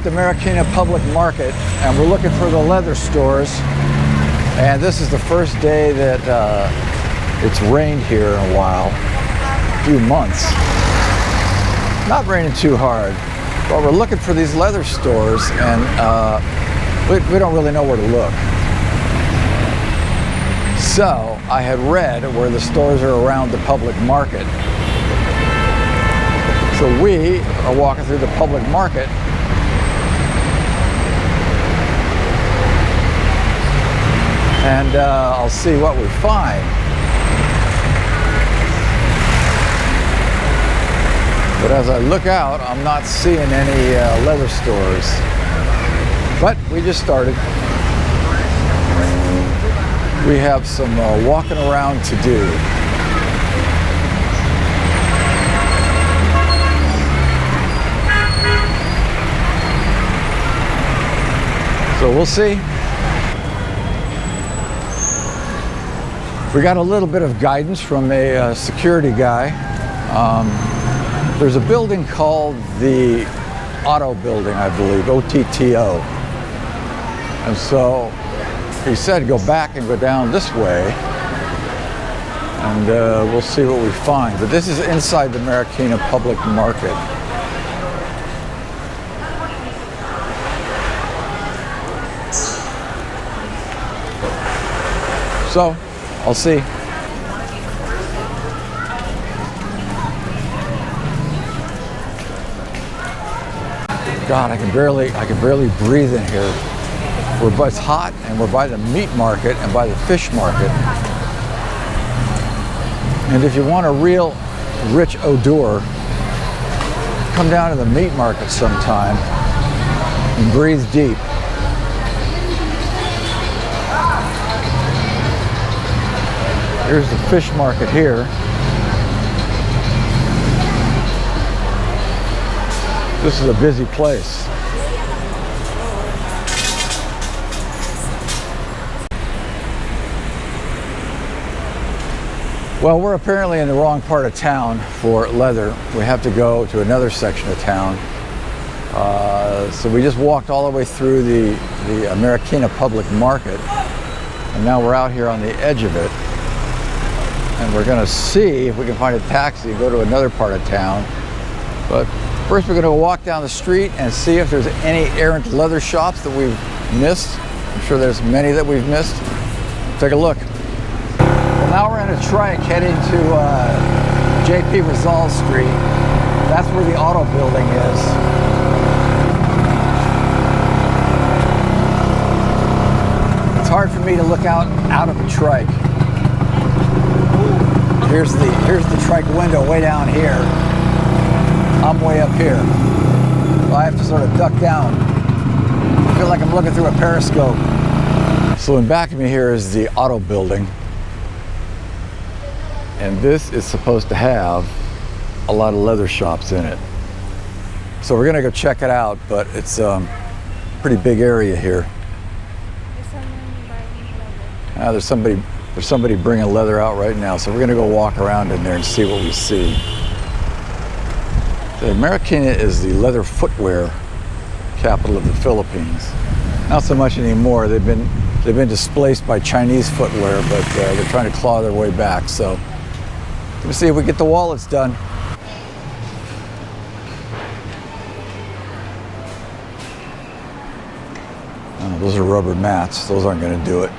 at the Marikina Public Market, and we're looking for the leather stores. And this is the first day that it's rained here in a while, a few months. Not raining too hard, but we're looking for these leather stores, and we don't really know where to look. So I had read where the stores are around the public market. So we are walking through the public market. And I'll see what we find. But as I look out, I'm not seeing any leather stores. But we just started. We have some walking around to do. So we'll see. We got a little bit of guidance from a security guy. There's a building called the Auto Building, I believe, OTTO. And so he said go back and go down this way, and we'll see what we find. But this is inside the Marikina Public Market. So, I'll see. God, I can barely breathe in here. It's hot, and we're by the meat market and by the fish market. And if you want a real rich odor, come down to the meat market sometime and breathe deep. Here's the fish market here. This is a busy place. Well, we're apparently in the wrong part of town for leather. We have to go to another section of town. So we just walked all the way through the Marikina Public Market, and now we're out here on the edge of it. And we're going to see if we can find a taxi and go to another part of town. But first we're going to walk down the street and see if there's any errant leather shops that we've missed. I'm sure there's many that we've missed. Take a look. Well, now we're in a trike heading to J.P. Rizal Street. That's where the Auto Building is. It's hard for me to look out of the trike. Here's the trike window way down here. I'm way up here. So I have to sort of duck down. I feel like I'm looking through a periscope. So in back of me here is the Auto Building. And this is supposed to have a lot of leather shops in it. So we're gonna go check it out, but it's a pretty big area here. There's somebody bringing leather out right now, so we're going to go walk around in there and see what we see. The Marikina is the leather footwear capital of the Philippines. Not so much anymore. They've been displaced by Chinese footwear, but they're trying to claw their way back. So let's see if we get the wallets done. Oh, those are rubber mats. Those aren't going to do it.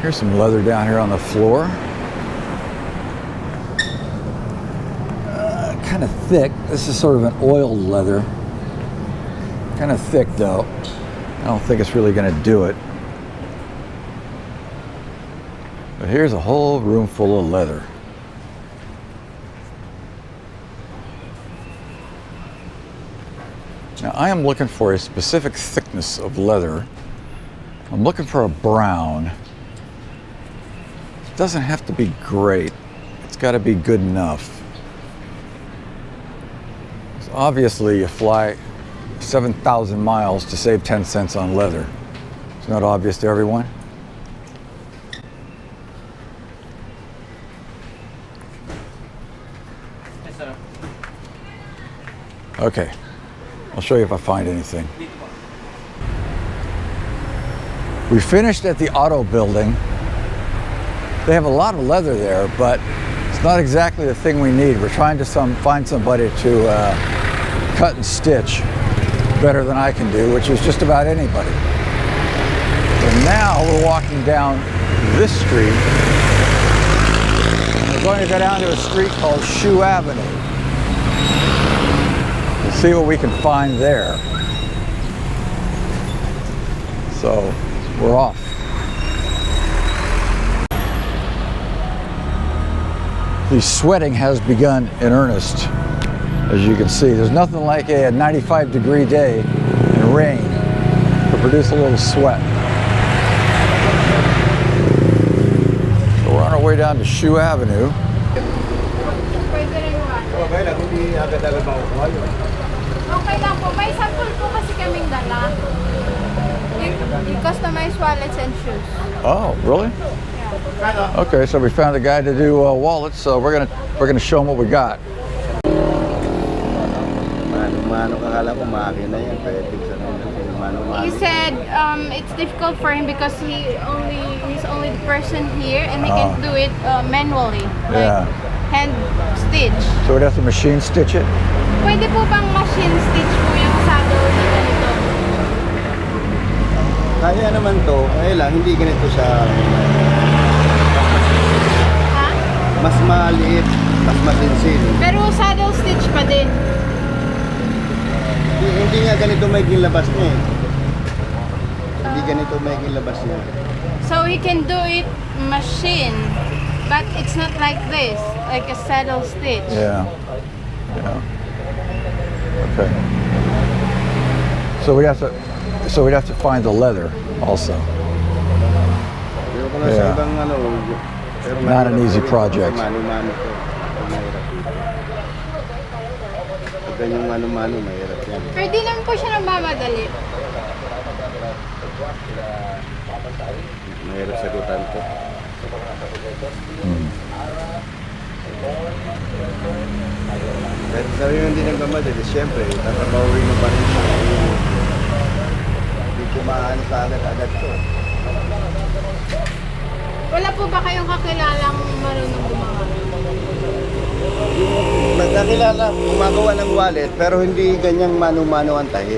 Here's some leather down here on the floor. Kind of thick. This is sort of an oiled leather. Kind of thick though. I don't think it's really going to do it. But here's a whole room full of leather. Now I am looking for a specific thickness of leather. I'm looking for a brown. It doesn't have to be great. It's got to be good enough. So obviously you fly 7,000 miles to save 10 cents on leather. It's not obvious to everyone. Okay. I'll show you if I find anything. We finished at the auto building. They have a lot of leather there, but it's not exactly the thing we need. We're trying to find somebody to cut and stitch better than I can do, which is just about anybody. And now we're walking down this street. We're going to go down to a street called Shoe Avenue. We'll see what we can find there. So we're off. The sweating has begun in earnest, as you can see. There's nothing like a 95-degree day and rain to produce a little sweat. So we're on our way down to Shoe Avenue. Okay lang po. May sample po kasi kaming dala. You customize wallets and shoes. Oh, really? Yeah. Okay, so we found a guy to do wallets, so we're gonna show him what we got. He said it's difficult for him because he's only the person here and he can do it manually, like hand stitch. So we'd have to machine stitch it? Pwede po bang machine stitch po yung saddle na ganito? Kaya naman to, kaya lang, hindi ganito sa... Ha? Mas maliit, mas masinsin. Pero saddle stitch pa din. Hindi nga ganito may labas niya eh. Hindi ganito may labas niya. So he can do it machine, but it's not like this, like a saddle stitch. Yeah. Yeah. Okay. So we'd have to find the leather also. Yeah. Not an easy project. Pero di naman po siya nagmamadali. Mahirap sagutan ko. Kahit sabi mo hindi nagmamadali, siyempre, tatabawin mo pa rin siya. Hindi ko maano sa agad ko. Wala po ba kayong kakilalang marunong gumawa? Nakilala, gumagawa ng wallet, pero hindi ganyang mano-mano ang tahi.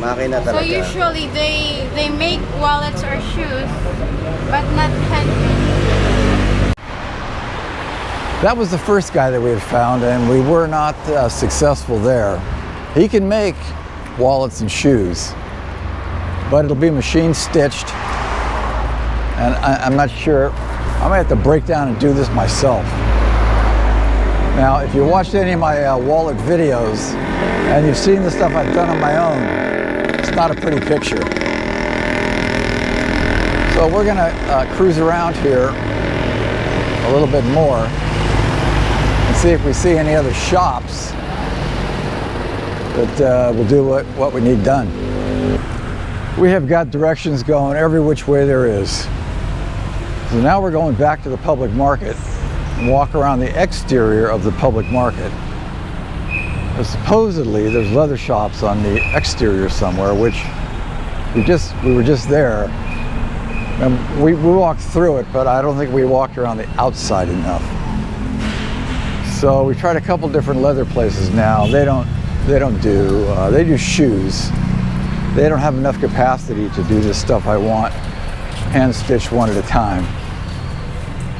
Makina talaga. So usually they make wallets or shoes, but not handmade. That was the first guy that we had found, and we were not successful there. He can make wallets and shoes, but it'll be machine stitched, and I'm not sure. I might have to break down and do this myself. Now, if you watched any of my wallet videos, and you've seen the stuff I've done on my own, it's not a pretty picture. So we're gonna cruise around here a little bit more and see if we see any other shops that will do what we need done. We have got directions going every which way there is. So now we're going back to the public market and walk around the exterior of the public market. Supposedly there's leather shops on the exterior somewhere, which we were just there. And we walked through it, but I don't think we walked around the outside enough. So we tried a couple different leather places now. They do shoes. They don't have enough capacity to do this stuff I want, hand stitched one at a time.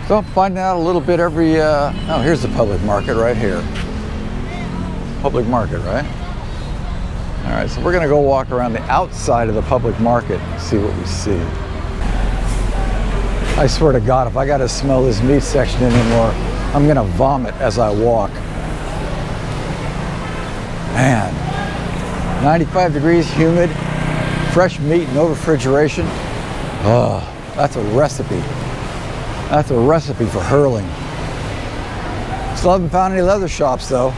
So I'm finding out a little bit every, oh, here's the public market right here. Public market, right? All right, so we're gonna go walk around the outside of the public market and see what we see. I swear to God, if I gotta smell this meat section anymore, I'm gonna vomit as I walk. Man, 95 degrees, humid, fresh meat, no refrigeration. Oh, that's a recipe. That's a recipe for hurling. Still haven't found any leather shops though.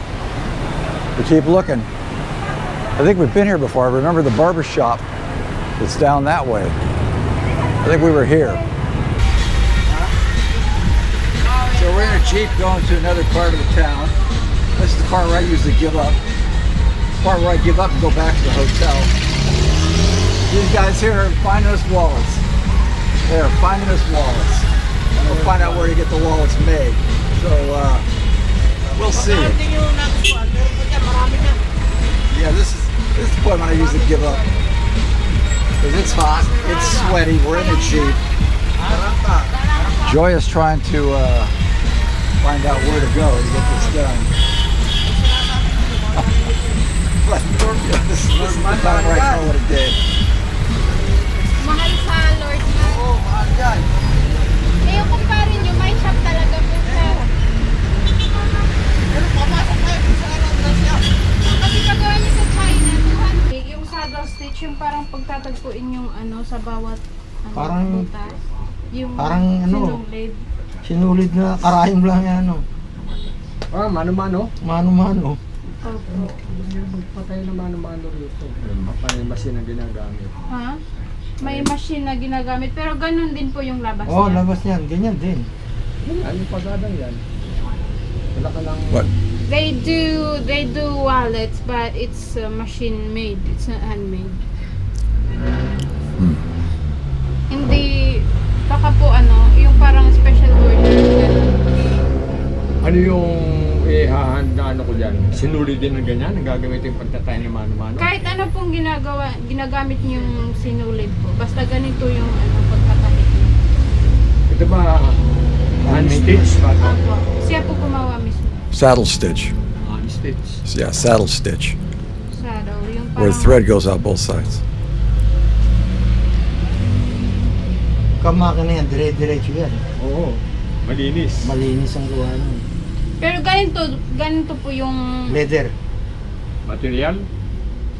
We keep looking. I think we've been here before. I remember the barber shop that's down that way. I think we were here. So we're in a Jeep going to another part of the town. This is the part where I usually give up. part where I give up and go back to the hotel. These guys here are finding us wallets. They are finding us wallets. And we'll find out where to get the wallets made. So we'll see. Yeah, this is the point when I usually give up. Because it's hot, it's sweaty, we're in the Jeep. Joy is trying to find out where to go to get this done. But this is the time where I know what it did. Mahal sa Lord na. Oo, mahal yan. Eh, yung kumpare nyo, may shop talaga po siya. Pero papasok tayo kung saan ang siya. Kasi pagawa niya sa China, 200. Yung saddle stitch, yung parang pagtatagpuin yung ano sa bawat Parang- butas. Yung parang ano, sinulid. Sinulid na karayom lang yan, ano. Ah, mano-mano? Mano-mano. Opo. Magpatay na mano-mano rito. Mapanimasin ang ginagamit. Ha? May machine na ginagamit, pero ganun din po yung labas Oo, niya. labas yan. Ganyan din. Ano yung pagadang yan? Wala ka lang... What? They do wallets, but it's machine made. It's not handmade. Hindi, baka po ano, yung parang special order, ganun. Ano yung ihahanda ano ko dyan? Sinuli din ng ganyan? Nagagamitin yung pagtatay ng mano-mano? Kahit ano pong ginagamit yung sinulid po. Basta ganito yung ano, pagkakahit niya. Ito ba hand stitch ba ito? Opo. Siya po gumawa mismo. Saddle stitch. Hand stitch. Yeah, saddle stitch. Saddle, yung Where the thread goes out both sides. Kamakina yan, dire-diretso yan. Oo. Malinis. Malinis ang gawa nun. Pero ganito po yung Leather. Material?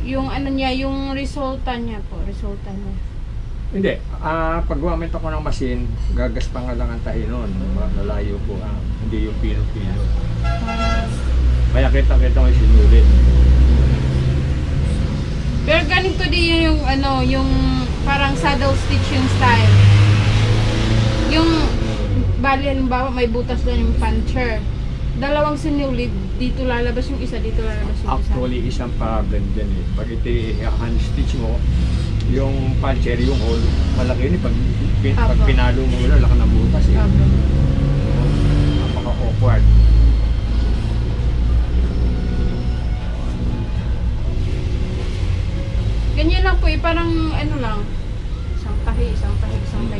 yung ano niya, yung resulta niya po, resulta niya. Hindi. Pag gumamit ako ng machine, gagaspa nga lang ang tahi nun. Malayo po. Hindi yung pino-pino. Kaya kita-kita ko yung sinulit. Pero ganito din yung ano, yung parang saddle stitch yung style. Yung bali halimbawa may butas lang yung puncher. Dalawang sinulid, dito lalabas yung isa, dito lalabas yung isa. Actually, isang problem din eh. Pag ito hand stitch mo, yung puncher, yung hole, malaki ni pag Apo. pinalo mo yun, laki ng butas eh. Opo. Napaka-awkward. Ganyan lang po eh, parang ano lang. Isang tahi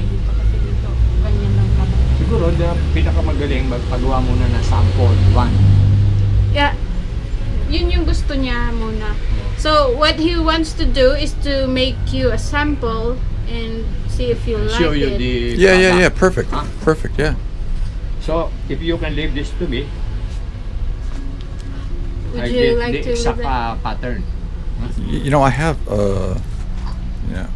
dito kasi dito. Ganyan lang naman. Siguro, pinakamagaling, magpagawa muna ng sample, one. Yeah, yun yung gusto niya muna. So, what he wants to do is to make you a sample and see if you like Show you it. the Yeah, product. perfect. Huh? Perfect, yeah. So, if you can leave this to me, Would I you get like the to exact leave it? pattern. You know, I have, yeah.